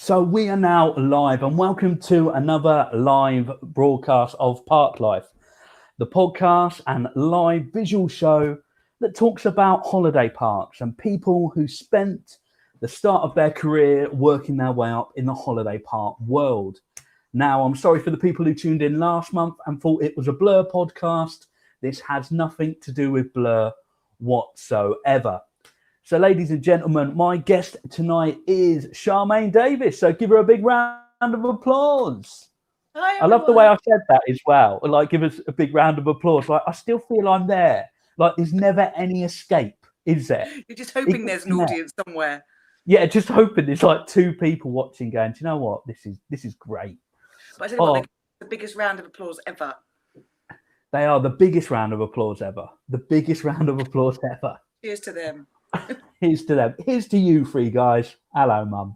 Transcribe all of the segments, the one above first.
So we are now live, and welcome to another live broadcast of Parklife, the podcast and live visual show that talks about holiday parks and people who spent the start of their career working their way up in the holiday park world. Now, I'm sorry for the people who tuned in last month and thought it was a Blur podcast. This has nothing to do with Blur whatsoever. So, ladies and gentlemen, my guest tonight is Charmaine Davis. So give her a big round of applause. Hi, I love the way I said that as well. Like, give us a big round of applause. Like, I still feel I'm there. Like, there's never any escape, is there? You're just hoping there's an audience somewhere. Yeah, just hoping there's like two people watching going, do you know what? This is great. But I tell you what, the biggest round of applause ever. They are the biggest round of applause ever. The biggest round of applause ever. Cheers to them. Here's to them. Here's to you three guys. Hello, Mum.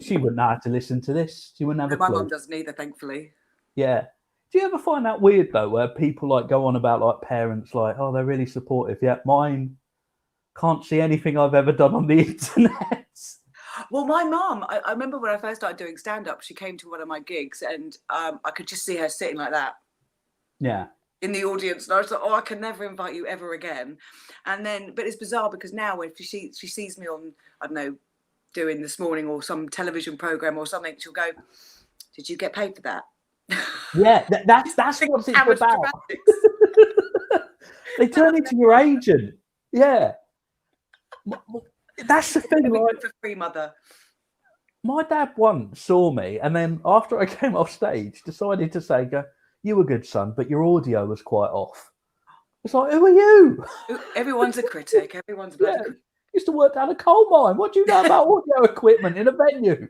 She wouldn't know how to listen to this. She wouldn't have a clue. My mum doesn't either, thankfully. Yeah. Do you ever find that weird though, where people like go on about like parents like, oh, they're really supportive. Yeah, mine can't see anything I've ever done on the internet. Well, my mum, I remember when I first started doing stand-up, she came to one of my gigs and I could just see her sitting like that. Yeah. In the audience, and I was like, "Oh, I can never invite you ever again." And then, but it's bizarre because now, if she sees me on, I don't know, doing This Morning or some television program or something, she'll go, "Did you get paid for that?" Yeah, that's what it's about. They turn into your agent. Yeah, that's the thing. Like, for free, mother. My dad once saw me, and then after I came off stage, decided to say, "Go, you were good, son, but your audio was quite off." It's like, who are you? Everyone's a critic. Everyone's a bloody critic. Used to work down a coal mine. What do you know about audio equipment in a venue?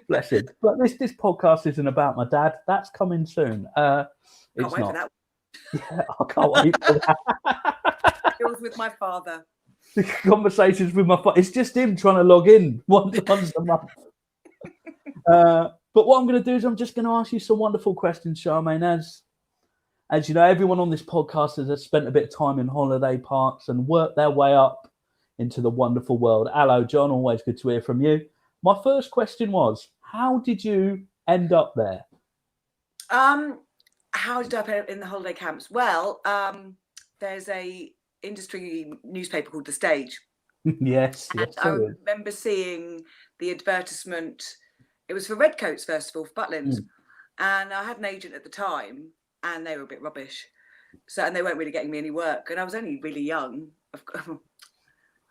Bless him. But this podcast isn't about my dad. That's coming soon. It's can't wait not. for that. Yeah, I can't wait for that. It was with my father. The conversations with my father. It's just him trying to log in once a month. But what I'm going to do is I'm just going to ask you some wonderful questions, Charmaine. As you know, everyone on this podcast has spent a bit of time in holiday parks and worked their way up into the wonderful world. Hello, John. Always good to hear from you. My first question was, how did you end up there? How did I end up in the holiday camps? Well, there's a industry newspaper called The Stage. Yes. I remember seeing the advertisement. It was for Redcoats, first of all, for Butlins. And I had an agent at the time, and they were a bit rubbish. And they weren't really getting me any work. And I was only really young. I'm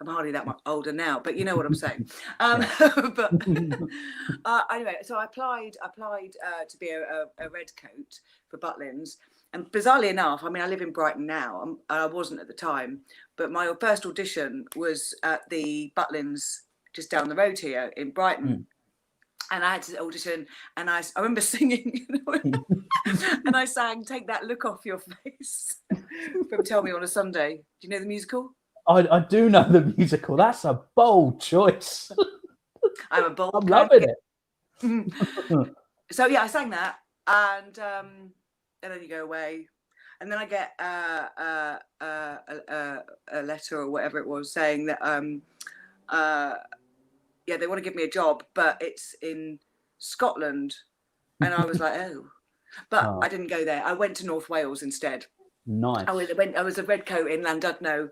hardly that much older now, but you know what I'm saying. But anyway, so I applied to be a Redcoat for Butlins. And bizarrely enough, I mean, I live in Brighton now. I wasn't at the time. But my first audition was at the Butlins just down the road here in Brighton. And I had to audition, and I remember singing, and I sang "Take That Look Off Your Face" from Tell Me on a Sunday. Do you know the musical? I do know the musical. That's a bold choice. I'm a bold. I'm loving it. So yeah, I sang that, and then you go away, and then I get a letter or whatever it was saying that yeah, they want to give me a job, but it's in Scotland. And I was like, oh. But I didn't go there. I went to North Wales instead. Nice. I was a Redcoat in Llandudno,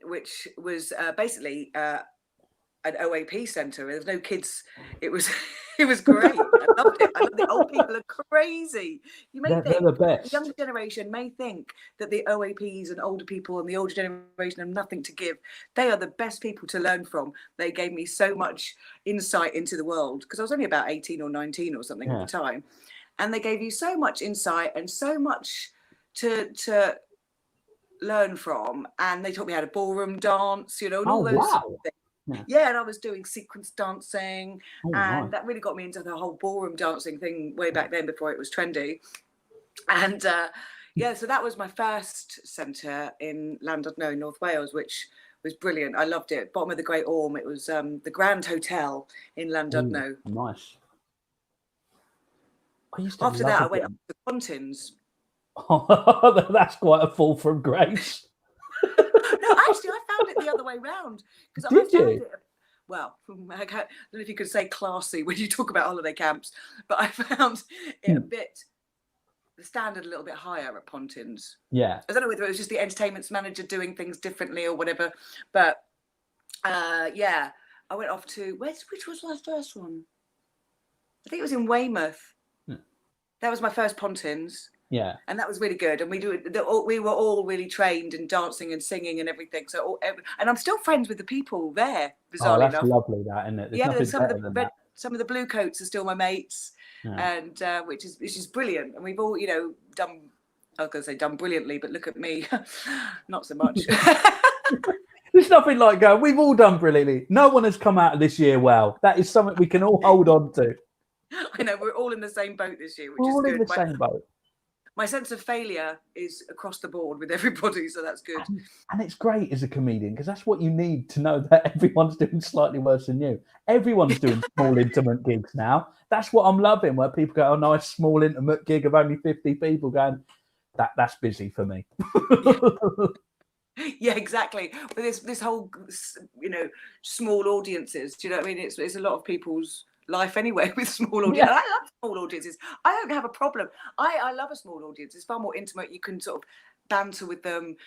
which was basically an OAP centre. There was no kids. It was great. I loved it. I love the old people are crazy. You may think they're the best. The younger generation may think that the OAPs and older people and the older generation have nothing to give. They are the best people to learn from. They gave me so much insight into the world because I was only about 18 or 19 or something at the time, and they gave you so much insight and so much to learn from. And they taught me how to ballroom dance, and all those sort of things. Yeah, and I was doing sequence dancing, and that really got me into the whole ballroom dancing thing way back then before it was trendy. And so that was my first centre in Llandudno, North Wales, which was brilliant. I loved it. Bottom of the Great Orme. It was the Grand Hotel in Llandudno. Nice. After that, I went up to the Pontins. Oh, that's quite a fall from grace. No, actually, I found it the other way round. Did you? well, I don't know if you could say classy when you talk about holiday camps, but I found it a bit, the standard a little bit higher at Pontins. Yeah. I don't know whether it was just the entertainment manager doing things differently or whatever, but yeah, I went off to, which was my first one? I think it was in Weymouth. That was my first Pontins. Yeah. And that was really good. And we were all really trained in dancing and singing and everything. So, and I'm still friends with the people there, bizarrely enough. That's lovely, that, isn't it? There's nothing better than that. Some of the blue coats are still my mates, and which is brilliant. And we've all, done, I was going to say done brilliantly, but look at me, not so much. There's nothing like going, we've all done brilliantly. No one has come out of this year well. That is something we can all hold on to. I know, we're all in the same boat this year, which we're is all good. In the same boat. My sense of failure is across the board with everybody, so that's good. And it's great as a comedian, because that's what you need to know, that everyone's doing slightly worse than you. Everyone's doing small, intimate gigs now. That's what I'm loving, where people go, oh, nice, small, intimate gig of only 50 people, going, that's busy for me. Yeah, exactly. But this whole, small audiences, do you know what I mean? It's a lot of people's life anyway with small audiences. Yeah. I love small audiences. I don't have a problem. I love a small audience. It's far more intimate. You can sort of banter with them.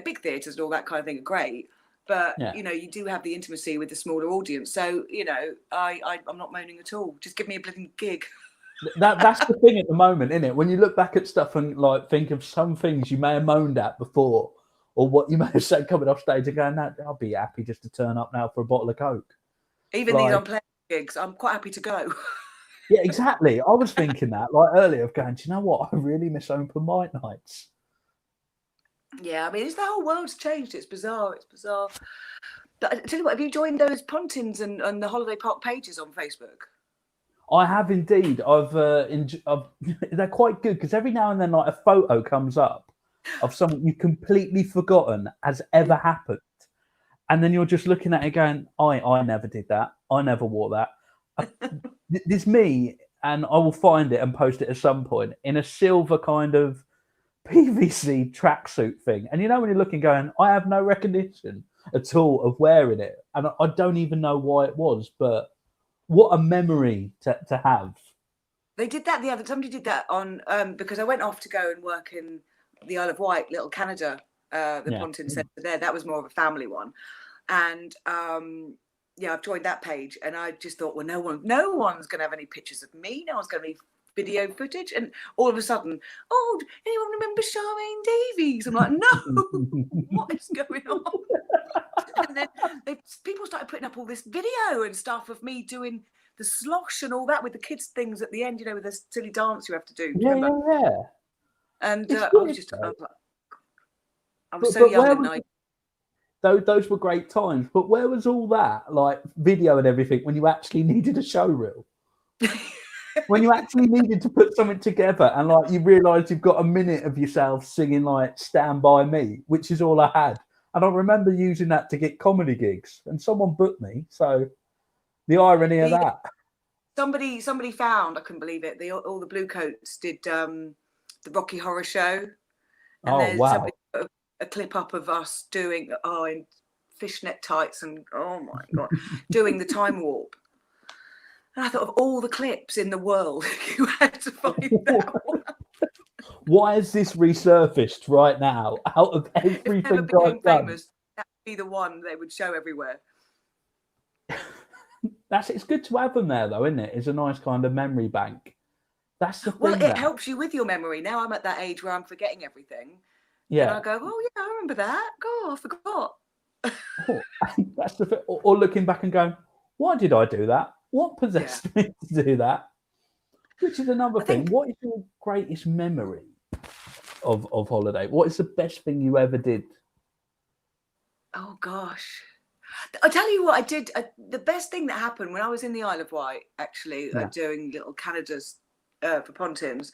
Big theatres and all that kind of thing are great. But, you do have the intimacy with the smaller audience. So, I'm not moaning at all. Just give me a bloody gig. That's the thing at the moment, isn't it? When you look back at stuff and think of some things you may have moaned at before, or what you may have said coming off stage and going, no, I'll be happy just to turn up now for a bottle of Coke. Even these unpleasant gigs, I'm quite happy to go. Yeah, exactly. I was thinking that earlier, of going, do you know what? I really miss open mic nights. Yeah, I mean, the whole world's changed. It's bizarre. But I tell you what, have you joined those Pontins and the holiday park pages on Facebook? I have indeed. They're quite good, because every now and then, a photo comes up of something you've completely forgotten has ever happened, and then you're just looking at it going, I never did that. I never wore that. There's me, and I will find it and post it at some point in a silver kind of PVC tracksuit thing. And when you're looking, going, I have no recognition at all of wearing it, and I don't even know why it was, but what a memory to have. They did that somebody did that on because I went off to go and work in the Isle of Wight, Little Canada, the Pontin Centre there. That was more of a family one, and I've joined that page, and I just thought, well, no one's going to have any pictures of me. No one's going to be video footage, and all of a sudden, oh, anyone remember Charmaine Davies? I'm like, no, what is going on? And then people started putting up all this video and stuff of me doing the slosh and all that with the kids things at the end, with the silly dance you have to do. Yeah. And I was so young and naive. Those were great times. But where was all that, video and everything, when you actually needed a show reel? When you actually needed to put something together, and you realised you've got a minute of yourself singing Stand By Me, which is all I had. And I remember using that to get comedy gigs, and someone booked me. So the irony of that. Somebody found, I couldn't believe it, all the blue coats did the Rocky Horror Show. And somebody put a clip up of us doing, in fishnet tights and, oh my God, doing the time warp. And I thought, of all the clips in the world, you had to find that one. Why is this resurfaced right now out of everything I've done? Famous, that would be the one they would show everywhere. It's good to have them there, though, isn't it? It's a nice kind of memory bank. That's the thing. Well, it helps you with your memory. Now I'm at that age where I'm forgetting everything. Yeah. And I go, oh yeah, I remember that. God, I forgot. That's the thing. Or looking back and going, why did I do that? What possessed me to do that? Which is another thing. What is your greatest memory of holiday? What is the best thing you ever did? Oh gosh, I'll tell you what I did. The best thing that happened when I was in the Isle of Wight, actually, doing Little Canadas for Pontins.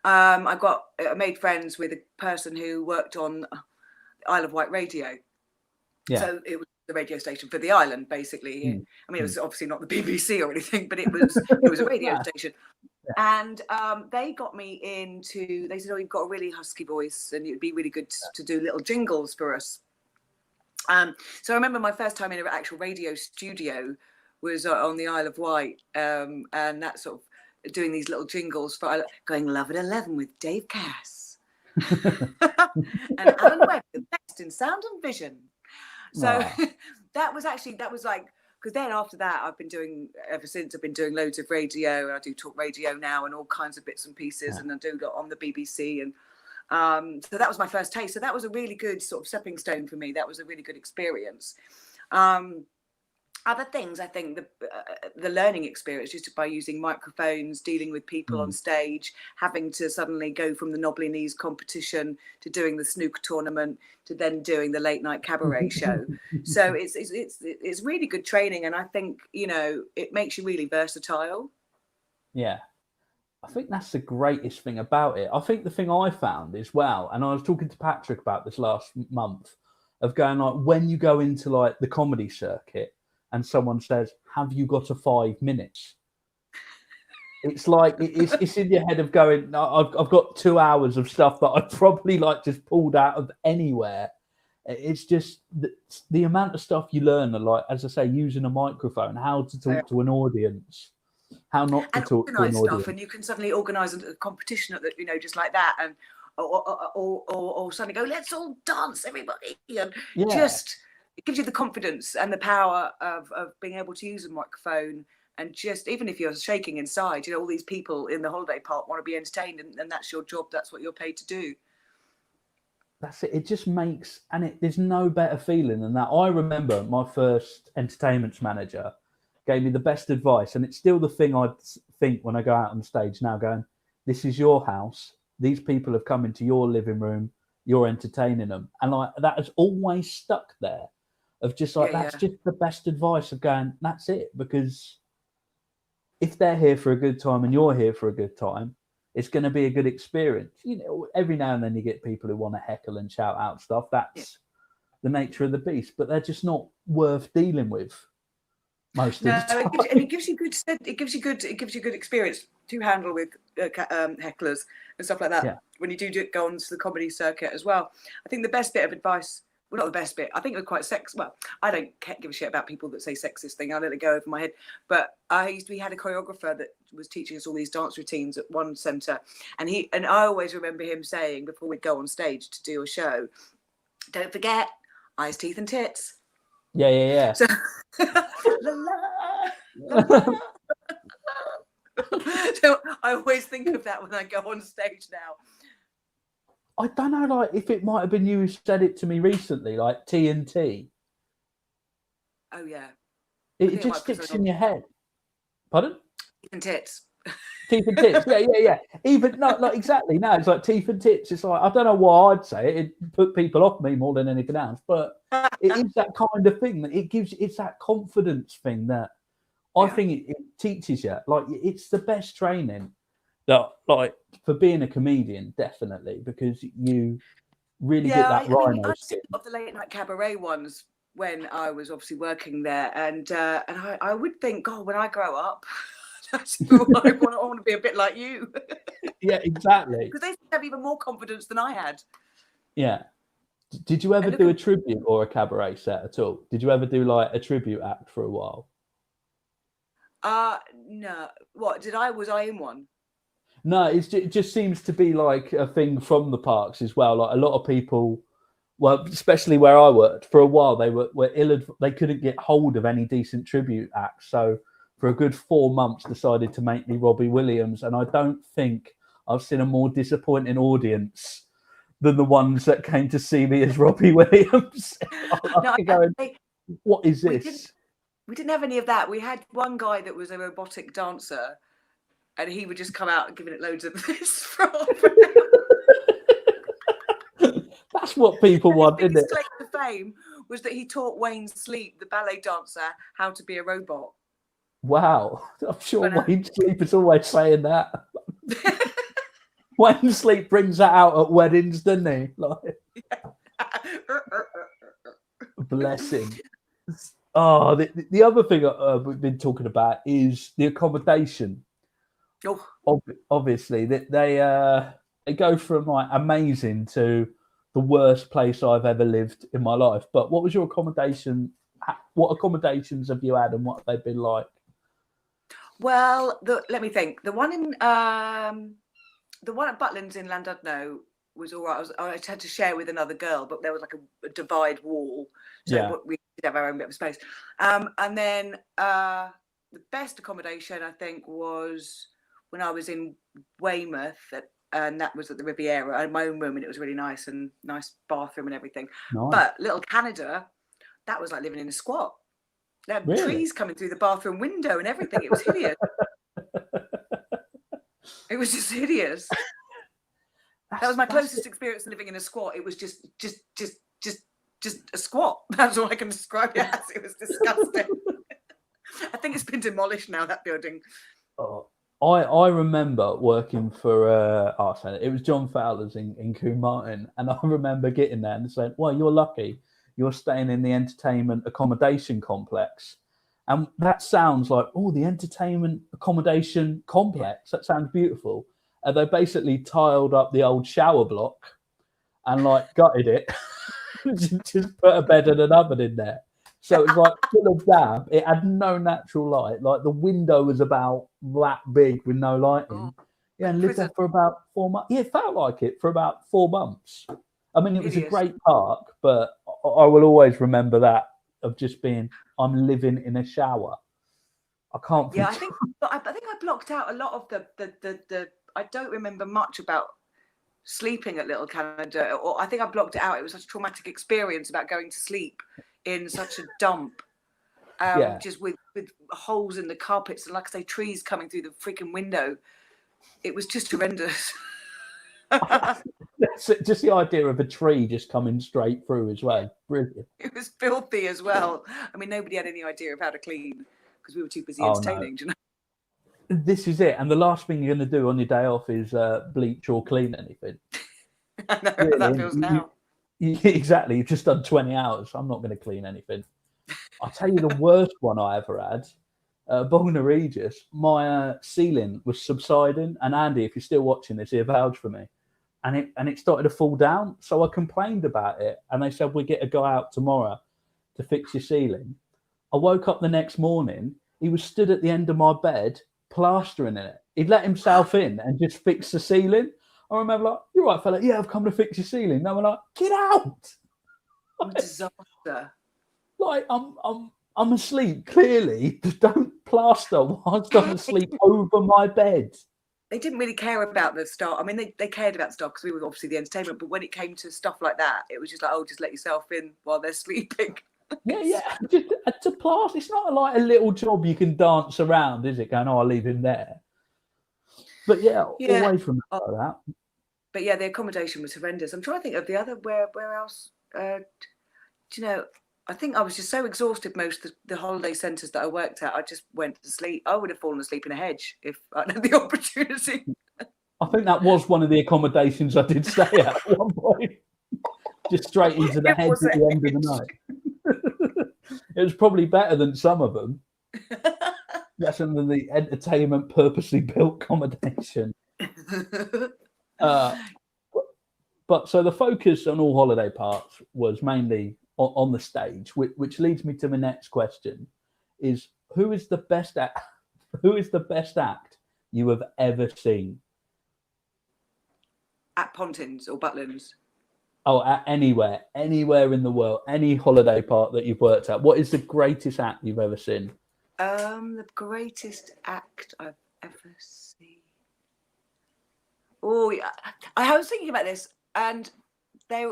I made friends with a person who worked on Isle of Wight radio. Yeah. So it was the radio station for the island, basically. I mean, it was obviously not the BBC or anything, but it was a radio station. Yeah. And they got me they said, oh, you've got a really husky voice and it'd be really good to do little jingles for us. So I remember my first time in an actual radio studio was on the Isle of Wight, and that sort of doing these little jingles for going Love at 11 with Dave Cass and Alan Webb, the best in sound and vision. So that was like, because then after that ever since I've been doing loads of radio, and I do talk radio now and all kinds of bits and pieces, and I do go on the BBC, and so that was my first taste. So that was a really good sort of stepping stone for me. That was a really good experience. Other things, I think the learning experience, just by using microphones, dealing with people on stage, having to suddenly go from the knobbly knees competition to doing the snooker tournament to then doing the late night cabaret show. So it's really good training, and I think, you know, it makes you really versatile. Yeah. I think that's the greatest thing about it. I think the thing I found as well, and I was talking to Patrick about this last month, of going like, when you go into like the comedy circuit and someone says, "Have you got a 5 minutes?" It's like it's in your head of going, no, I've got 2 hours of stuff that I probably like just pulled out of anywhere. It's just the amount of stuff you learn, like, as I say, using a microphone, how to talk to an audience, how not to talk to an audience. And you can suddenly organise a competition at the, you know, just like that, and or suddenly go, let's all dance, everybody, and just it gives you the confidence and the power of being able to use a microphone. And just, even if you're shaking inside, you know, all these people in the holiday park want to be entertained, and that's your job. That's what you're paid to do. That's it. It just makes, and there's no better feeling than that. I remember my first entertainment manager gave me the best advice, and it's still the thing I think when I go out on stage now, going, this is your house. These people have come into your living room. You're entertaining them. And like that has always stuck there, of just like, that's just the best advice of going, that's it. Because if they're here for a good time and you're here for a good time, it's going to be a good experience. You know, every now and then you get people who want to heckle and shout out stuff. That's the nature of the beast, but they're just not worth dealing with most of the time. It gives you good experience to handle with hecklers and stuff like that. Yeah. When you do go on to the comedy circuit as well. I think the best bit of advice, well, not the best bit, I think it was quite well, I don't give a shit about people that say sexist thing. I let it go over my head. But we had a choreographer that was teaching us all these dance routines at one centre, and I always remember him saying before we'd go on stage to do a show, don't forget eyes, teeth and tits. Yeah. So, so I always think of that when I go on stage now. I don't know, like, if it might have been you who said it to me recently, like TNT. Oh, yeah. It just sticks in your head. Pardon? Teeth and tits. Teeth and tits, yeah. Even, no, like, exactly. No, it's like teeth and tits. It's like, I don't know why I'd say it. It put people off me more than anything else. But it is that kind of thing that it's that confidence thing that I think it teaches you. Like, it's the best training. That, like, for being a comedian, definitely, because you really get that rhino skin. Of the late night cabaret ones when I was obviously working there, and I would think, God, when I grow up, that's who I want to be a bit like you. Yeah, exactly. Because they have even more confidence than I had. Yeah. Did you ever do a tribute or a cabaret set at all? Did you ever do like a tribute act for a while? No. What was I in one? No, it just seems to be like a thing from the parks as well. Like a lot of people, well, especially where I worked, for a while they were they couldn't get hold of any decent tribute acts. So for a good 4 months decided to make me Robbie Williams. And I don't think I've seen a more disappointing audience than the ones that came to see me as Robbie Williams. What is this? We didn't have any of that. We had one guy that was a robotic dancer, and he would just come out and giving it loads of this from. That's what people want, isn't it? His claim to fame was that he taught Wayne Sleep, the ballet dancer, how to be a robot. Wow. I'm sure Wayne Sleep is always saying that. Wayne Sleep brings that out at weddings, doesn't he? Like, bless him. Oh, the other thing we've been talking about is the accommodation. Oh. Obviously, they go from like amazing to the worst place I've ever lived in my life. But what was your accommodation? What accommodations have you had, and what have they been like? Well, let me think. The one at Butlins in Llandudno was all right. I had to share with another girl, but there was like a divide wall, so we did have our own bit of space. And then the best accommodation, I think, was when I was in Weymouth, and that was at the Riviera. I had my own room, and it was really nice bathroom and everything. Nice. But Little Canada, that was like living in a squat. There had trees coming through the bathroom window and everything. It was hideous. It was just hideous. That was my closest experience living in a squat. It was just a squat. That's all I can describe it as. It was disgusting. I think it's been demolished now, that building. Oh, I remember working for it was John Fowler's in Combe Martin, and I remember getting there and saying, "Well, you're lucky. You're staying in the entertainment accommodation complex." And that sounds like, the entertainment accommodation complex. That sounds beautiful. They basically tiled up the old shower block and like gutted it, just put a bed and an oven in there. So it was like full of damp. It had no natural light. Like the window was about that big with no lighting. And lived there for about 4 months. Yeah, it felt like it for about 4 months. I mean, it was a great park, but I will always remember that of just being, I'm living in a shower. I can't. Yeah, I think I blocked out a lot of the. I don't remember much about sleeping at Little Canada, or I think I blocked it out. It was such a traumatic experience about going to sleep in such a dump, just with holes in the carpets and, like I say, trees coming through the freaking window. It was just horrendous. Just the idea of a tree just coming straight through as well. Brilliant. It was filthy as well. I mean, nobody had any idea of how to clean because we were too busy entertaining. Do you know? This is it. And the last thing you're going to do on your day off is bleach or clean anything. I know how that feels now. Exactly. You've just done 20 hours. I'm not going to clean anything. I'll tell you the worst one I ever had. Bognor Regis, my ceiling was subsiding. And Andy, if you're still watching this, he'll vouch for me. And it started to fall down. So I complained about it. And they said, we'll get a guy out tomorrow to fix your ceiling. I woke up the next morning. He was stood at the end of my bed, plastering in it. He'd let himself in and just fix the ceiling. I remember like, you're right, fella. Yeah, I've come to fix your ceiling. They were like, get out. What a disaster. Like, I'm asleep, clearly. Just don't plaster whilst I'm asleep over my bed. They didn't really care about the staff. I mean, they cared about stuff because we were obviously the entertainment. But when it came to stuff like that, it was just like, just let yourself in while they're sleeping. Yeah. Just to plaster. It's not like a little job you can dance around, is it? Going, I'll leave him there. But away from that. But yeah, the accommodation was horrendous. I'm trying to think of the other where else. Do you know? I think I was just so exhausted most of the holiday centres that I worked at. I just went to sleep. I would have fallen asleep in a hedge if I had the opportunity. I think that was one of the accommodations I did stay at one point. Just straight into the hedge at the end of the night. It was probably better than some of them. That's under the entertainment purposely built accommodation. But so the focus on all holiday parks was mainly on the stage, which leads me to my next question: is who is the best act you have ever seen at Pontins or Butlins? At anywhere in the world, any holiday park that you've worked at. What is the greatest act you've ever seen? The greatest act I've ever seen. Oh yeah, I was thinking about this, and they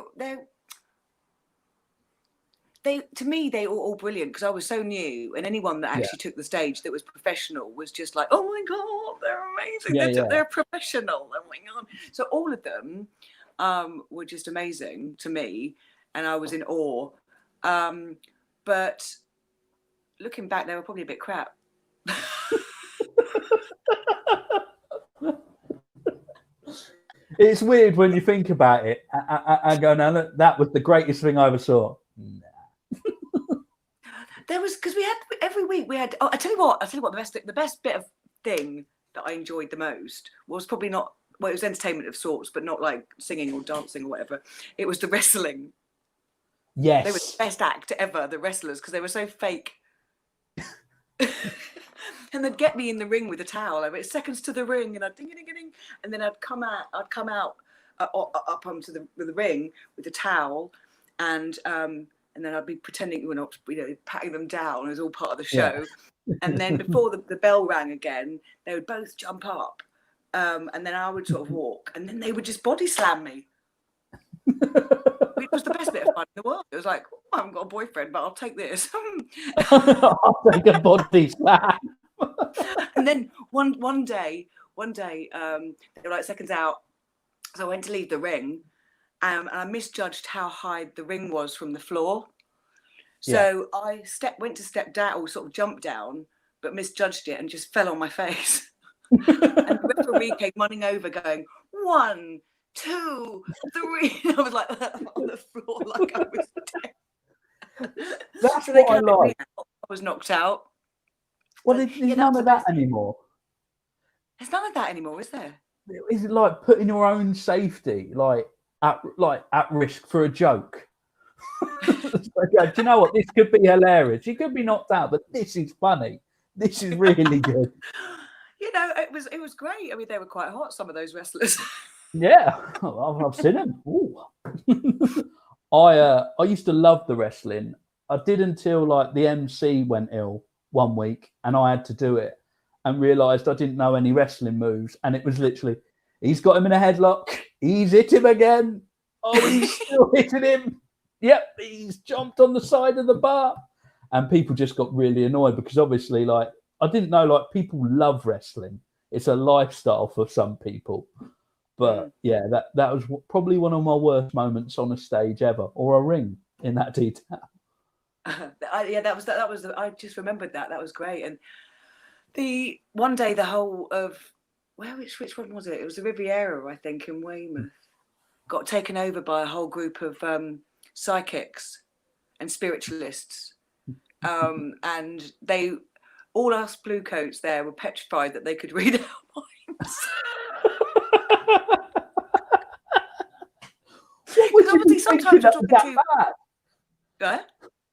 to me they were all brilliant because I was so new, and anyone that actually took the stage that was professional was just like, oh my god, they're amazing. They're professional. Oh my god. So all of them were just amazing to me, and I was in awe. But looking back, they were probably a bit crap. It's weird when you think about it. I go, now look, that was the greatest thing I ever saw. There was, because we had every week we had. I tell you what, the best bit of thing that I enjoyed the most was probably not well, it was entertainment of sorts, but not like singing or dancing or whatever. It was the wrestling. Yes. They were the best act ever, the wrestlers, because they were so fake. And they'd get me in the ring with a towel. I went seconds to the ring, and I'd ding, ding, ding, and then I'd come out up onto the ring with a towel, and then I'd be pretending we're not, patting them down. It was all part of the show. Yeah. And then before the bell rang again, they would both jump up, and then I would sort of walk, and then they would just body slam me. It was the best bit of fun in the world. It was like, oh, I haven't got a boyfriend, but I'll take this. I'll take a body slam. And then one day, they were like seconds out, so I went to leave the ring, and I misjudged how high the ring was from the floor. So I went to step down, or sort of jump down, but misjudged it and just fell on my face. And the referee came running over, going 1, 2, 3. And I was like on the floor, like I was dead. That's so they what I like. I was knocked out. Well, there's none of that anymore. There's none of that anymore, is there? Is it like putting your own safety at risk for a joke? Do you know what? This could be hilarious. You could be knocked out, but this is funny. This is really good. It was great. I mean, they were quite hot, some of those wrestlers. Yeah, I've seen them. I used to love the wrestling. I did until like the MC went ill one week, and I had to do it, and realised I didn't know any wrestling moves, and it was literally, he's got him in a headlock. He's hit him again. Oh, he's still hitting him. Yep, he's jumped on the side of the bar, and people just got really annoyed because obviously, like, I didn't know, like, people love wrestling. It's a lifestyle for some people. But yeah, that was probably one of my worst moments on a stage ever, or a ring in that detail. That was. I just remembered that. That was great. And the one day, the whole of which one was it? It was the Riviera, I think, in Weymouth, got taken over by a whole group of psychics and spiritualists, and they, all us bluecoats there, were petrified that they could read our minds. Obviously, sometimes you're talking bad.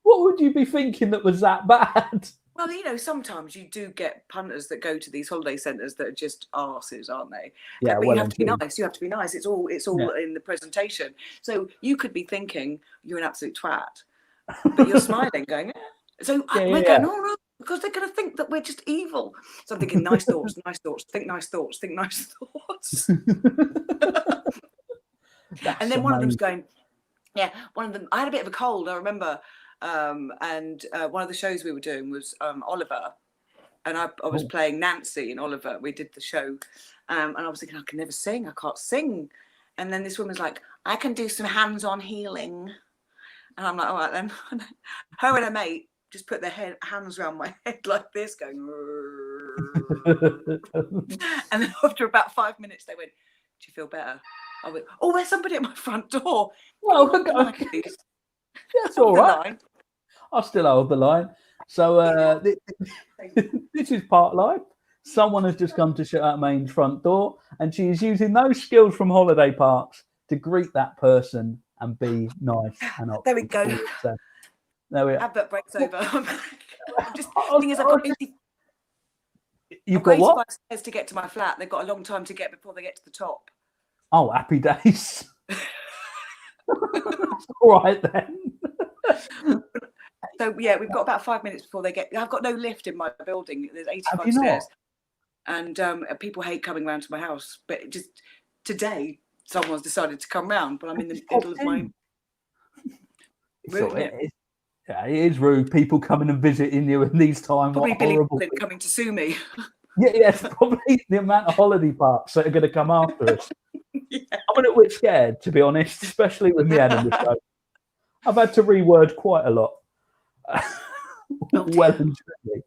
What would you be thinking that was that bad? Well, sometimes you do get punters that go to these holiday centres that are just arses, aren't they? Yeah, but you have to be nice. You have to be nice. It's all in the presentation. So you could be thinking you're an absolute twat, but you're smiling, going, eh. So we're going, all right, because they're going to think that we're just evil. So I'm thinking, nice thoughts, think nice thoughts, think nice thoughts. And then one of them's going, one of them, I had a bit of a cold, I remember. And one of the shows we were doing was Oliver, and I was playing Nancy in Oliver. We did the show, and I was thinking, I can never sing, I can't sing. And then this woman's like, I can do some hands-on healing. And I'm like, all right then. Her and her mate just put their hands around my head like this, going. And then after about 5 minutes, they went, do you feel better? I went, oh, there's somebody at my front door. Well, okay. That's all right. I'll still hold the line. So this is Parklife. Someone has just come to Shut Main's front door, and she is using those skills from holiday parks to greet that person and be nice and up. There we go. So, there we are. Advert breaks over. I'm just thing is, I've got 80. You've got what? Stairs to get to my flat. They've got a long time to get before they get to the top. Oh, happy days. All right then. So yeah, we've got about 5 minutes before they get. I've got no lift in my building. There's 85 stairs, and people hate coming round to my house. But just today, someone's decided to come round. But I'm in the middle of my room. Yeah, it is rude. People coming and visiting you in these times. Probably Billy Flint coming to sue me. Yeah, it's probably the amount of holiday parks that are going to come after us. Yeah. I'm a little bit scared, to be honest, especially with me having the show. I've had to reword quite a lot. Well and truly.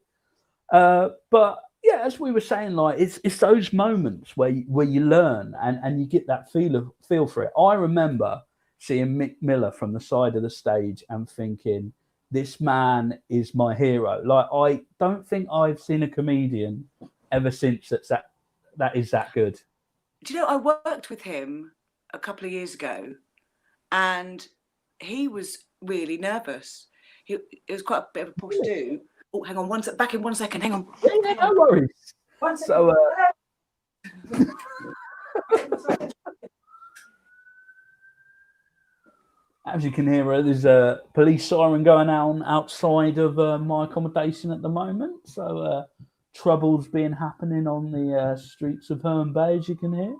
But yeah, as we were saying, like it's those moments where you learn and you get that feel for it. I remember seeing Mick Miller from the side of the stage and thinking, this man is my hero. Like, I don't think I've seen a comedian ever since that is that good. Do you know, I worked with him a couple of years ago, and he was really nervous. It was quite a bit of a posh dude. Oh, hang on, back in 1 second. Hang on. Yeah, no worries. 1 second. So, as you can hear, there's a police siren going on outside of my accommodation at the moment. So, trouble's been happening on the streets of Herne Bay, as you can hear.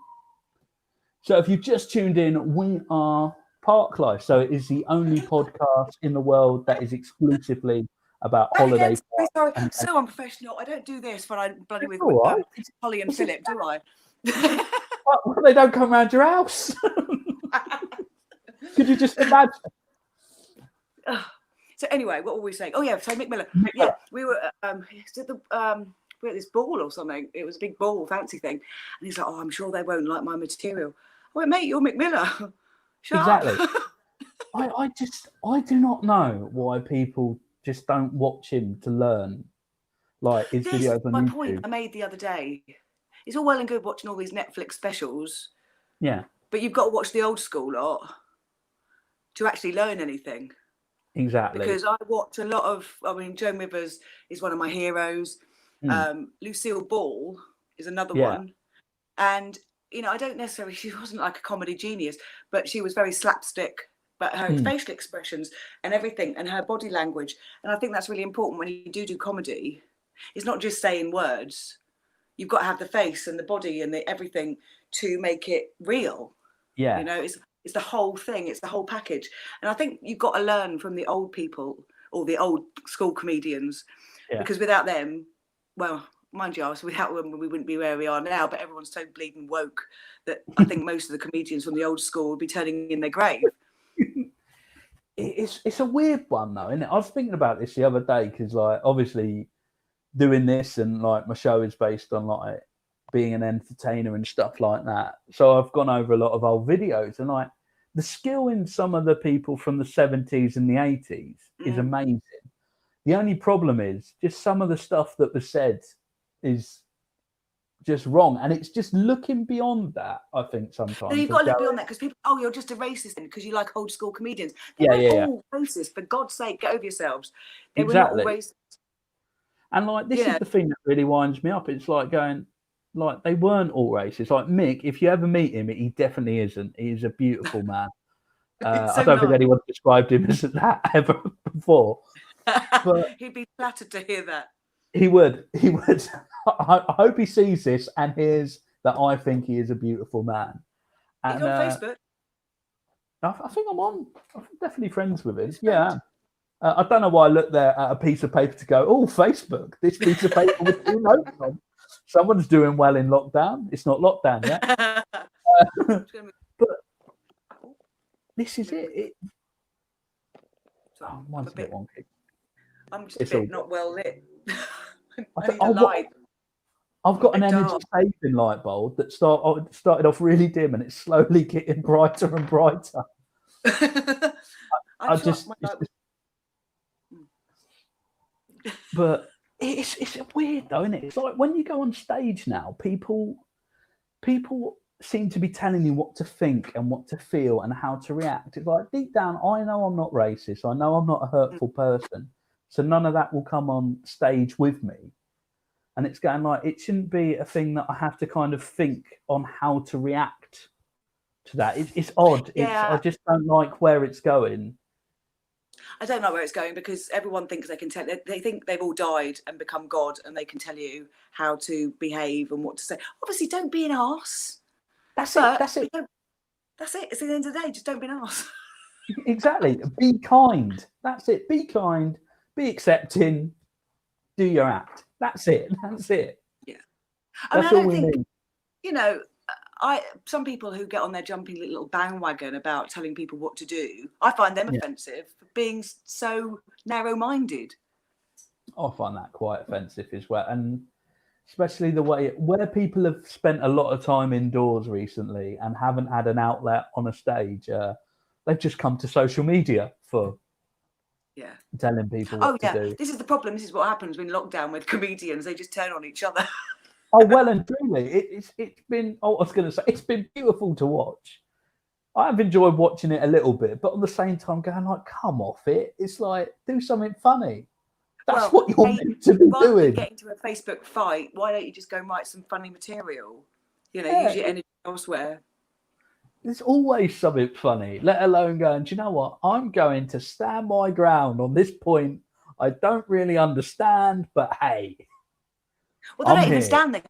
So, if you've just tuned in, we are Parklife. So, it is the only podcast in the world that is exclusively about holiday parks. Sorry, so unprofessional. I don't do this when I'm bloody with right. Holly and Philip, do I? Well, they don't come round your house. Could you just imagine? So anyway, what were we saying? Oh yeah, so Mick Miller. Yeah, we were we were at this ball or something. It was a big ball, fancy thing. And he's like, "Oh, I'm sure they won't like my material." I went, "Mate, you're Mick Miller." Shut up. I do not know why people just don't watch him to learn, like his videos on YouTube. My point I made the other day. It's all well and good watching all these Netflix specials. Yeah. But you've got to watch the old school lot to actually learn anything. Exactly. Because I watch a lot of, Joan Rivers is one of my heroes. Lucille Ball is another one. And, I don't necessarily, she wasn't like a comedy genius, but she was very slapstick. But her facial expressions and everything and her body language. And I think that's really important when you do comedy. It's not just saying words. You've got to have the face and the body and everything to make it real. Yeah. It's the whole thing. It's the whole package. And I think you've got to learn from the old people or the old school comedians, because without them, well, mind you, without them, we wouldn't be where we are now, but everyone's so bleeding woke that I think most of the comedians from the old school would be turning in their grave. It's a weird one though, isn't it? I was thinking about this the other day because, like, obviously doing this and like my show is based on like being an entertainer and stuff like that. So I've gone over a lot of old videos and like the skill in some of the people from the 70s and the 80s is amazing. The only problem is just some of the stuff that was said is just wrong, and it's just looking beyond that. I think sometimes no, you've got to look beyond that because people, you're just a racist then because you like old school comedians. They're all racist. For God's sake, get over yourselves. They were not all racist. And like this is the thing that really winds me up. It's like going, like they weren't all racist. Like Mick, if you ever meet him, he definitely isn't. He's a beautiful man. I don't think anyone described him as that ever before. But he'd be flattered to hear that. He would. I hope he sees this and hears that I think he is a beautiful man. And, he's on Facebook. I think I'm definitely friends with him. Yeah. I don't know why I looked there at a piece of paper to go, oh, Facebook, this piece of paper with 2 notes on. Someone's doing well in lockdown. It's not lockdown yet. But this is it. Mine's a bit wonky. I'm just a bit not well lit. I've got an energy-saving light bulb that started off really dim and it's slowly getting brighter and brighter. But it's weird though, isn't it? It's like when you go on stage now, people seem to be telling you what to think and what to feel and how to react. It's like deep down, I know I'm not racist. I know I'm not a hurtful person. So none of that will come on stage with me. And it's going like, it shouldn't be a thing that I have to kind of think on how to react to that. It's odd. I just don't like where it's going. I don't know where it's going because everyone thinks they can tell. They think they've all died and become God and they can tell you how to behave and what to say. Obviously, don't be an arse. That's it. That's it. It's the end of the day. Just don't be an arse. Exactly. Be kind. That's it. Be kind. Be accepting. Do your act. That's it. Yeah. That's all we need. Some people who get on their jumping little bandwagon about telling people what to do, I find them offensive for being so narrow-minded. I find that quite offensive as well, and especially the way where people have spent a lot of time indoors recently and haven't had an outlet on a stage. They've just come to social media for telling people what to do. This is the problem. This is what happens in lockdown with comedians. They just turn on each other. Oh, well and truly, it's been. Oh, I was going to say it's been beautiful to watch. I've enjoyed watching it a little bit, but at the same time, going like, come off it. It's like do something funny. That's Well, what you're meant to be rather than doing. getting to a Facebook fight, why don't you just go and write some funny material? You know, Yeah, use your energy elsewhere. there's always something funny. Let alone going. Do you know what? I'm going to stand my ground on this point. I don't really understand, but hey, Well, they I'm don't even here. stand there.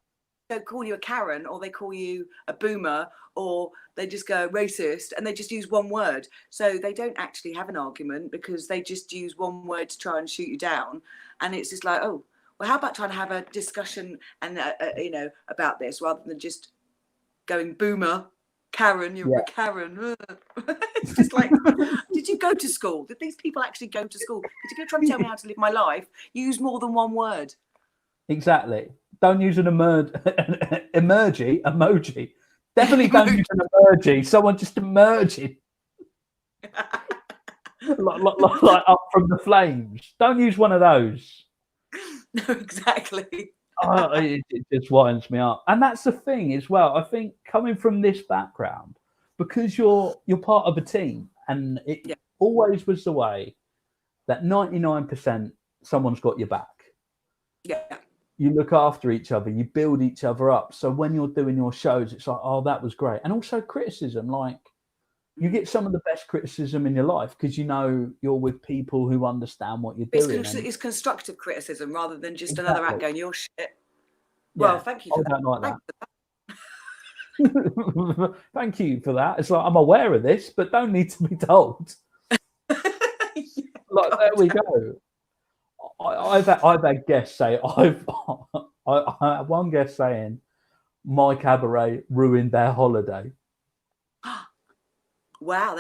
They call you a Karen, or they call you a boomer, or they just go racist, and they just use one word. So they don't actually have an argument because they just use one word to try and shoot you down. And it's just like, oh, well, how about trying to have a discussion and about this rather than just going boomer, Karen, you're a Karen. It's just like, did you go to school? Did these people actually go to school? Did you go try and tell me how to live my life? Use more than one word. Exactly. Don't use an emoji. Definitely don't use an emoji. Someone just emerging. like up from the flames. Don't use one of those. No, exactly. It just winds me up. And that's the thing as well. I think coming from this background, because you're part of a team, and it always was the way that 99% someone's got your back. Yeah. You look after each other, you build each other up. So when you're doing your shows, it's like, oh, that was great. And also criticism, like you get some of the best criticism in your life because you know you're with people who understand what you're doing. It's constructive criticism rather than just another act going, you're shit. Well, thank you I for that. don't like that. Thank you for that. It's like I'm aware of this, but don't need to be told. Like there we go. I've had guests say I had one guest saying my cabaret ruined their holiday. Wow,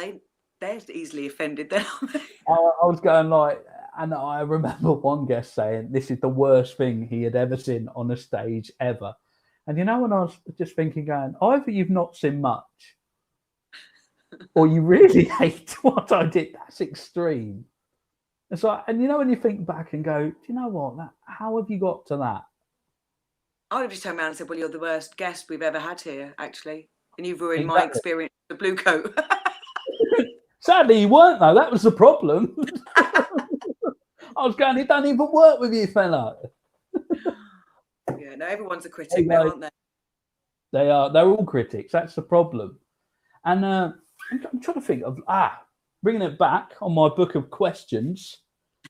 they're easily offended then, aren't they? I was going like, and I remember one guest saying this is the worst thing he had ever seen on a stage ever. And you know, when I was just thinking, going, either you've not seen much, or you really hate what I did. That's extreme. It's like, and you know, when you think back and go, do you know what? How have you got to that? I would have just turned around and said, well, you're the worst guest we've ever had here, actually. And you've ruined my experience with the blue coat. Sadly, you weren't, though. That was the problem. I was going, it don't even work with you, fella. Yeah, no, everyone's a critic now, aren't they? They are. They're all critics. That's the problem. And I'm trying to think of, bringing it back on my book of questions,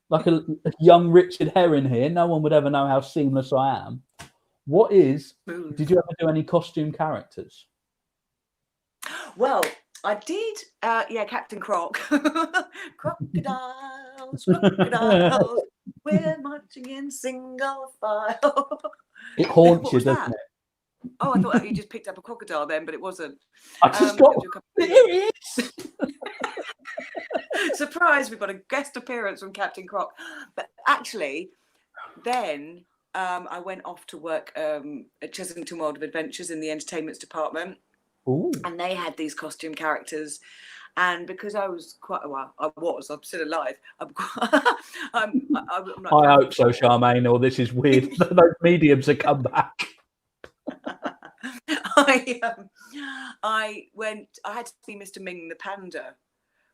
like a young Richard Herring here. No one would ever know how seamless I am. Did you ever do any costume characters? Well, I did, Captain Croc. Crocodiles, we're marching in single file. It haunts you, doesn't it? Oh, I thought you just picked up a crocodile then, but it wasn't. I just got it is. Surprise, we've got a guest appearance from Captain Croc. But actually, then I went off to work at Chessington World of Adventures in the entertainments department. Ooh. And they had these costume characters. And because I was I'm still alive. I'm like, I hope so, Charmaine, or this is weird. Those mediums have come back. I had to see Mr. Ming the panda,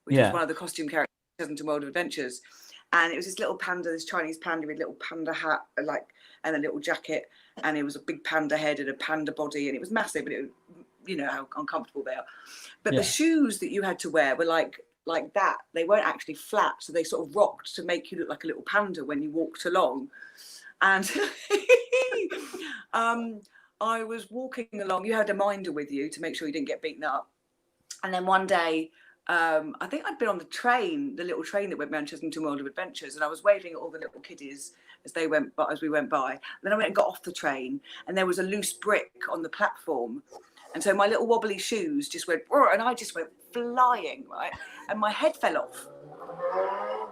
which was one of the costume characters in Chessington World of Adventures. And it was this little panda, this Chinese panda with a little panda hat, and a little jacket. And it was a big panda head and a panda body. And it was massive, but you know how uncomfortable they are. But the shoes that you had to wear were like that. They weren't actually flat, so they sort of rocked to make you look like a little panda when you walked along. And I was walking along. You had a minder with you to make sure you didn't get beaten up. And then one day, I think I'd been on the little train that went round Chessington World of Adventures, and I was waving at all the little kiddies as we went by. And then I went and got off the train, and there was a loose brick on the platform. And so my little wobbly shoes just went, and I just went flying, right? And my head fell off.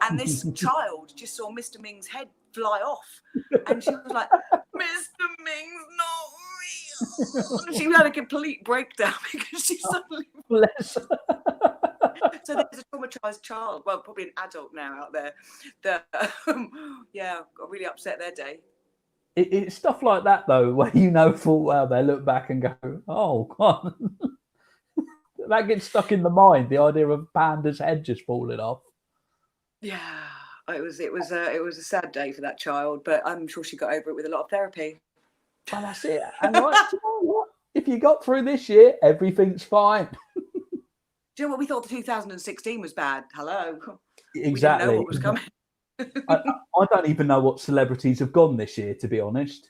And this child just saw Mr. Ming's head fly off. And she was like, Mr. Ming's not real. And she had a complete breakdown because she suddenly... Bless her. So there's a traumatized child, well, probably an adult now out there, that, got really upset their day. It's stuff like that though, where you know full well they look back and go, "Oh, God." That gets stuck in the mind. The idea of Panda's head just falling off. Yeah, it was a sad day for that child, but I'm sure she got over it with a lot of therapy. Well, that's it. And like, do you know what? If you got through this year, everything's fine. Do you know what we thought? The 2016 was bad. Hello, Exactly. We didn't know what was coming. I don't even know what celebrities have gone this year, to be honest.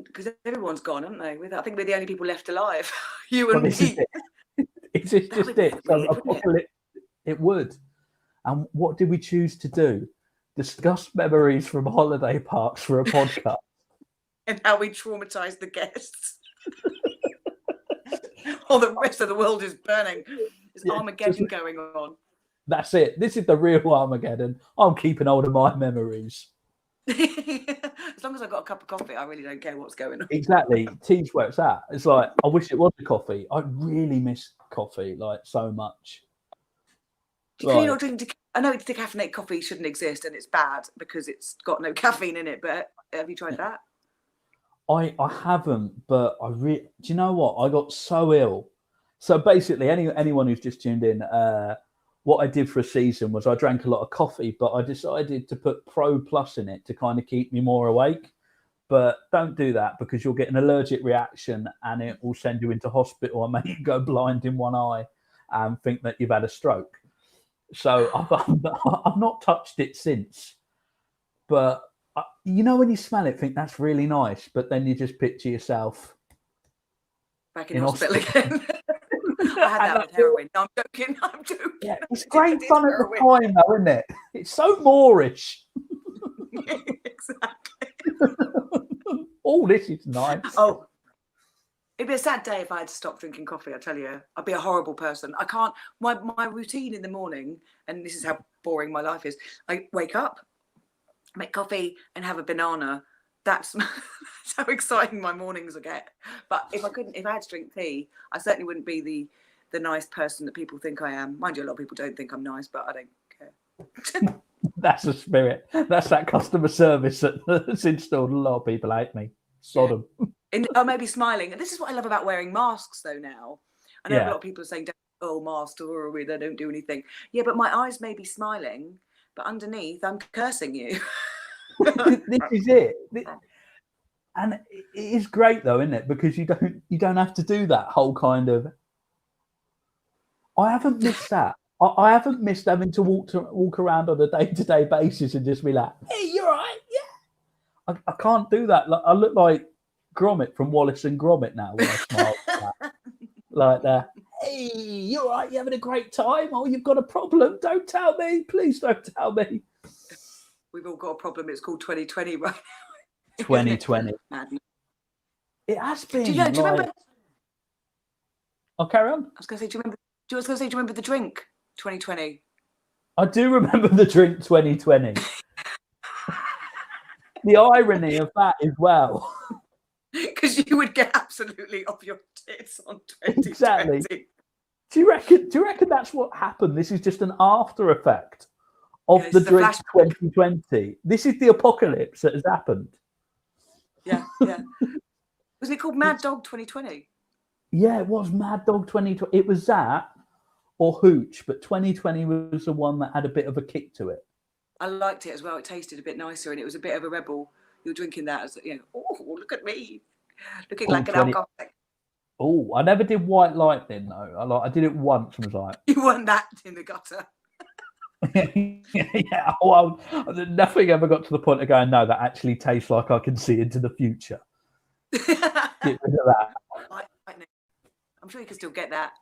Because everyone's gone, haven't they? I think we're the only people left alive. You and me. It's just it. So it would. And what did we choose to do? Discuss memories from holiday parks for a podcast. And how we traumatise the guests. While the rest of the world is burning. There's Armageddon going on. That's it. This is the real Armageddon. I'm keeping hold of my memories. As long as I've got a cup of coffee, I really don't care what's going on. Exactly. Tea's where it's at. It's like, I wish it was a coffee. I really miss coffee, like, so much. Can you not drink? I know decaffeinated coffee shouldn't exist and it's bad because it's got no caffeine in it, but have you tried that? I haven't, but do you know what? I got so ill. So basically, anyone who's just tuned in, what I did for a season was I drank a lot of coffee, but I decided to put Pro Plus in it to kind of keep me more awake. But don't do that because you'll get an allergic reaction and it will send you into hospital and make you go blind in one eye and think that you've had a stroke. So I've not touched it since. But you know when you smell it, think that's really nice, but then you just picture yourself back in hospital again. I had that with heroin. No, I'm joking. Yeah, it's great fun at the time, though, isn't it? It's so Moorish. Exactly. Oh, this is nice. Oh, it'd be a sad day if I had to stop drinking coffee. I tell you, I'd be a horrible person. I can't. My routine in the morning, and this is how boring my life is. I wake up, make coffee, and have a banana. That's how exciting my mornings will get. But if I had to drink tea, I certainly wouldn't be the nice person that people think I am. Mind you, a lot of people don't think I'm nice, but I don't care. That's the spirit. That's that customer service that's installed. A lot of people hate me. Sodom. Yeah. Or maybe smiling. And this is what I love about wearing masks, though, now. I know a lot of people are saying, oh, masks, they don't do anything. Yeah, but my eyes may be smiling, but underneath, I'm cursing you. This is it. And it is great, though, isn't it? Because you don't have to do that whole kind of... I haven't missed that. I haven't missed having to walk around on a day-to-day basis and just be like, hey, you're right, yeah. I can't do that. I look like Gromit from Wallace and Gromit now when I smile like that. Hey, you're right, you're having a great time? Oh, you've got a problem? Don't tell me. Please don't tell me. We've all got a problem. It's called 2020 right now. 2020. It has been. Do you remember? I'll carry on. I was going to say, do you remember the drink 2020? I do remember the drink 2020. The irony of that as well. Because you would get absolutely off your tits on 2020. Exactly. Do you reckon that's what happened? This is just an after effect of the drink 2020. This is the apocalypse that has happened. Yeah. Was it called Mad Dog 2020? Yeah, it was Mad Dog 2020. It was that or Hooch, but 2020 was the one that had a bit of a kick to it. I liked it as well. It tasted a bit nicer and it was a bit of a rebel. You're drinking that as, oh, look at me. Looking like an alcoholic. Oh, I never did White Lightning, though. I did it once and was like... You weren't that in the gutter. Yeah, well, nothing ever got to the point of going, no, that actually tastes like I can see into the future. Get rid of that. I'm sure you can still get that.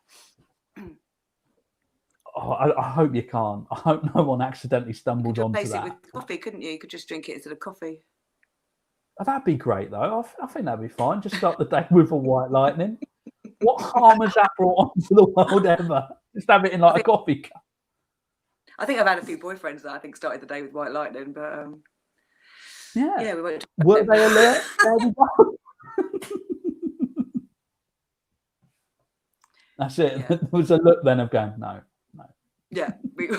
Oh, I hope you can't. I hope no one accidentally stumbles onto that. You could replace it with coffee, couldn't you? You could just drink it instead of coffee. Oh, that'd be great, though. I think that'd be fine. Just start the day with a White Lightning. What harm has that brought onto the world ever? Just have it in like a coffee cup. I think I've had a few boyfriends that I think started the day with White Lightning, but yeah, we won't. Were they alert? There we go. That's it. Yeah. There was a look then of going, no. Yeah, we will.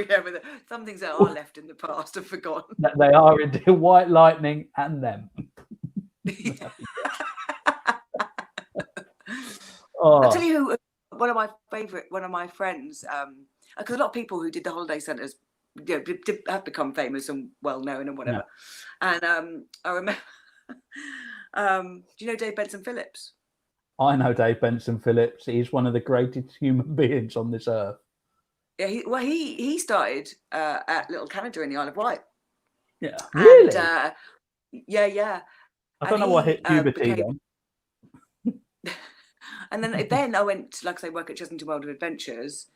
Yeah, with some things that are left in the past and forgotten. That they are indeed White Lightning and them. I'll tell Oh, you who, one of my friends, because a lot of people who did the holiday centres, have become famous and well known and whatever. yeah. And I remember, do you know Dave Benson Phillips? I know Dave Benson Phillips. He's one of the greatest human beings on this earth. Yeah, he started at Little Canada in the Isle of Wight. Yeah, really. And yeah. I don't know what hit puberty became, then. and then I went, like I say, work at Chesington World of Adventures,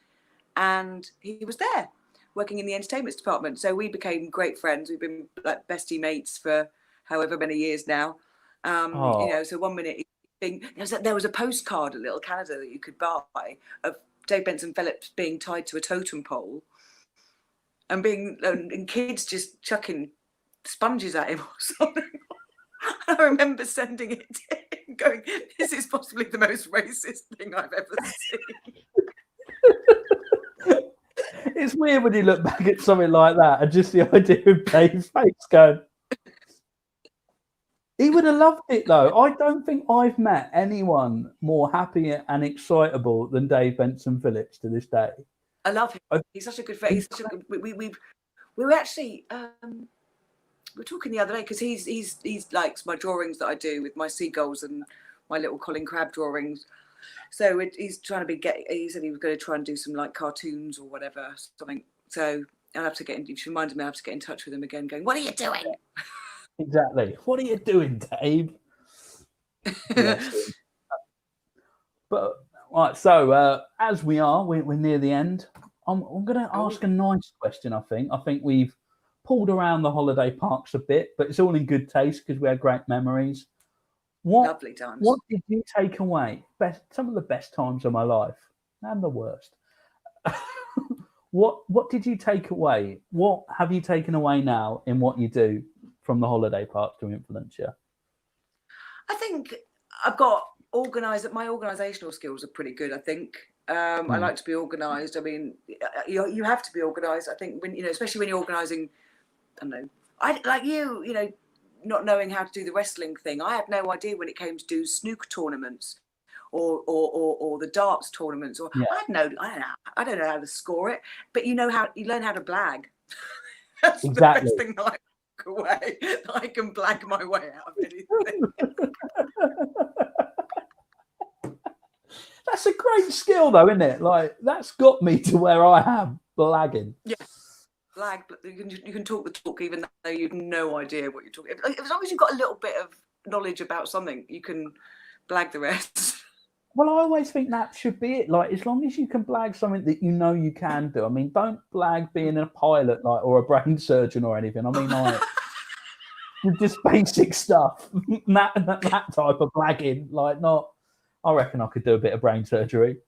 and he was there working in the entertainment department. So we became great friends. We've been like bestie mates for however many years now. So one minute there was a postcard at Little Canada that you could buy of Dave Benson Phillips being tied to a totem pole and kids just chucking sponges at him or something. I remember sending it to him going, this is possibly the most racist thing I've ever seen. It's weird when you look back at something like that and just the idea of Dave's face going. He would have loved it though. I don't think I've met anyone more happy and excitable than Dave Benson Phillips to this day. I love him. He's such a good friend. We were actually we were talking the other day because he's likes my drawings that I do with my seagulls and my little Colin Crab drawings. So he's trying to he said he was going to try and do some like cartoons or whatever, something. So I'll have to if you reminded me, I have to get in touch with him again going, what are you doing? Exactly. What are you doing, Dave? But right, so as we're near the end, I'm going to ask a nice question. I think we've pulled around the holiday parks a bit, but it's all in good taste because we had great memories. Lovely times. What did you take away? Some of the best times of my life and the worst. What did you take away? What have you taken away now in what you do from the holiday parks to influence you? I think I've got organised. My organisational skills are pretty good. I think I like to be organised. I mean, you have to be organised. I think when especially when you're organising. I don't know. I like you. Not knowing how to do the wrestling thing. I had no idea when it came to do snooker tournaments or the darts tournaments. Or I don't know how to score it. But you learn how to blag. That's exactly. The best thing that I took away. I can blag my way out of anything. That's a great skill, though, isn't it? Like that's got me to where I am, blagging. Yeah. Blag, but you can talk the talk even though you've no idea what you're talking. As long as you've got a little bit of knowledge about something, you can blag the rest. Well, I always think that should be it. Like, as long as you can blag something that you know you can do. I mean, don't blag being a pilot, like, or a brain surgeon or anything. I mean, like, just basic stuff. that type of blagging, like, not. I reckon I could do a bit of brain surgery.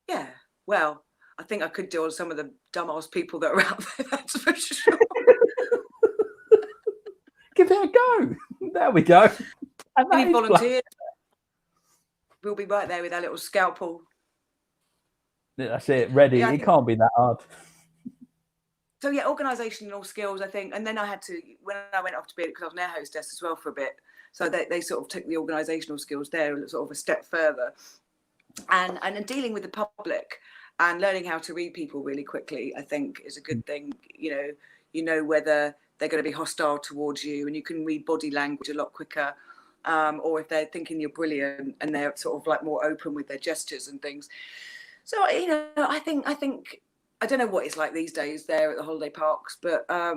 Yeah, well. I think I could do on some of the dumbass people that are out there, that's for sure. Give it a go. There we go. Any volunteers? We'll be right there with our little scalpel. That's it, ready. Yeah, it can't be that hard. So yeah, organisational skills, I think. And then I had to, when I went off to be, because I was an air hostess as well for a bit. So they sort of took the organisational skills there sort of a step further. And dealing with the public. And learning how to read people really quickly, I think, is a good thing. You know whether they're going to be hostile towards you, and you can read body language a lot quicker, or if they're thinking you're brilliant and they're sort of like more open with their gestures and things. So I think I don't know what it's like these days there at the holiday parks, but I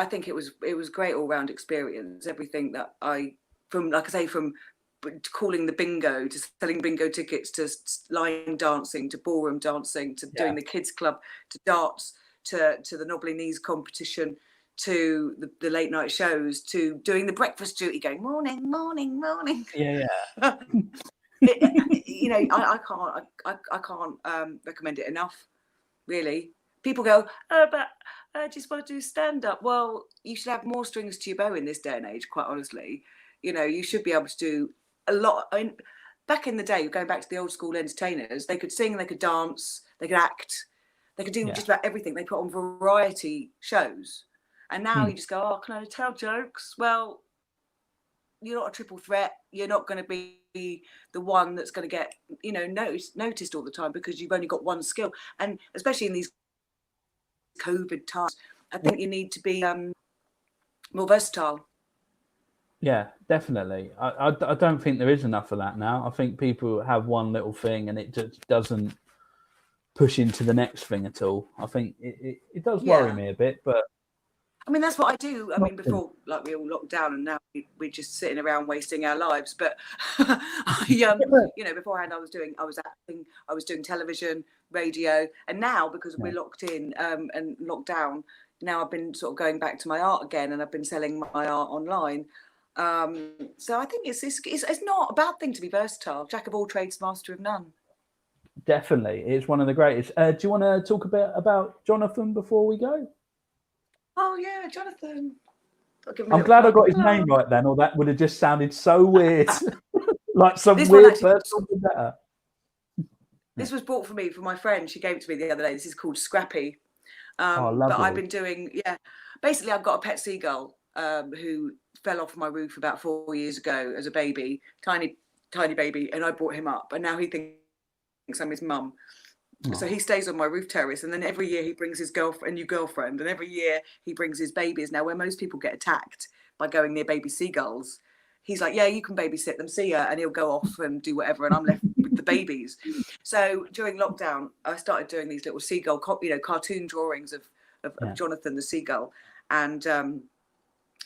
think it was great all round experience. Everything that from calling the bingo to selling bingo tickets to line dancing to ballroom dancing to doing the kids club to darts to the knobbly knees competition to the late night shows to doing the breakfast duty going morning. I can't recommend it enough, really. People go, but I just want to do stand up. Well, you should have more strings to your bow in this day and age, quite honestly. You should be able to do a lot. I mean, back in the day, going back to the old school entertainers, they could sing, they could dance, they could act, they could do just about everything. They put on variety shows. And now you just go, oh, can I tell jokes? Well, you're not a triple threat. You're not going to be the one that's going to get, noticed all the time because you've only got one skill. And especially in these COVID times, I think you need to be more versatile. Yeah, definitely. I don't think there is enough of that now. I think people have one little thing and it just doesn't push into the next thing at all. I think it does worry me a bit, but I mean, that's what I do. I mean, before, like, we all locked down and now we're just sitting around wasting our lives. But, beforehand I was acting, I was doing television, radio. And now, because we're locked in and locked down, now I've been sort of going back to my art again, and I've been selling my art online. So I think it's not a bad thing to be versatile. Jack of all trades, master of none. Definitely. It's one of the greatest. Do you want to talk a bit about Jonathan before we go? Oh, yeah, Jonathan. I'm glad I got his name right then, or that would have just sounded so weird. Like some weird person better. This was bought for me from my friend. She gave it to me the other day. This is called Scrappy. Lovely. But I've been doing, basically I've got a pet seagull who fell off my roof about 4 years ago as a baby, tiny baby, and I brought him up, and now he thinks I'm his mum. So he stays on my roof terrace, and then every year he brings his new girlfriend, and every year he brings his babies. Now, where most people get attacked by going near baby seagulls, he's like, yeah, you can babysit them, see ya, and he'll go off and do whatever, and I'm left with the babies. So during lockdown, I started doing these little seagull, cartoon drawings of Jonathan the seagull, and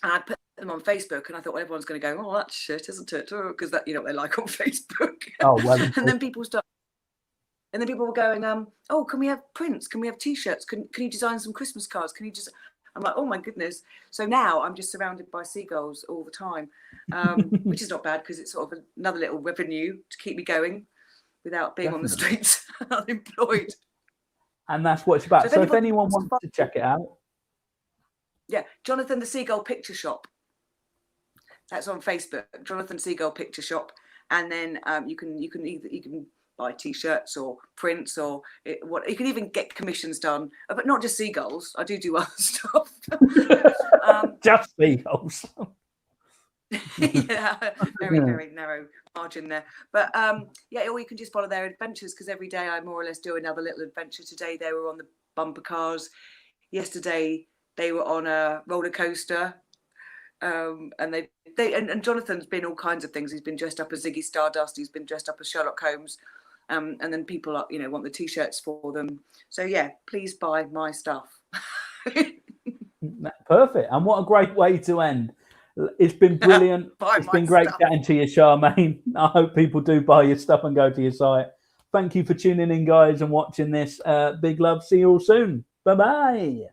I put them on Facebook, and I thought, well, everyone's going to go, oh, that's shit, isn't it? Because that, what they like on Facebook. Oh, well. And then people were going, oh, can we have prints? Can we have T-shirts? Can you design some Christmas cards? I'm like, oh my goodness. So now I'm just surrounded by seagulls all the time, which is not bad because it's sort of another little revenue to keep me going without being on the streets unemployed. And that's what it's about. So if anyone wants to check it out. Yeah, Jonathan the Seagull Picture Shop. That's on Facebook, Jonathan Seagull Picture Shop. And then you can buy T-shirts or prints or you can even get commissions done, but not just seagulls. I do other stuff. Just seagulls. Yeah, very narrow margin there. But or you can just follow their adventures, because every day I more or less do another little adventure. Today they were on the bumper cars. Yesterday they were on a roller coaster. And and Jonathan's been all kinds of things. He's been dressed up as Ziggy Stardust. He's been dressed up as Sherlock Holmes. And then people want the T-shirts for them. So please buy my stuff. Perfect. And what a great way to end. It's been brilliant. It's been great chatting to you, Charmaine. I hope people do buy your stuff and go to your site. Thank you for tuning in, guys, and watching this. Big love. See you all soon. Bye-bye.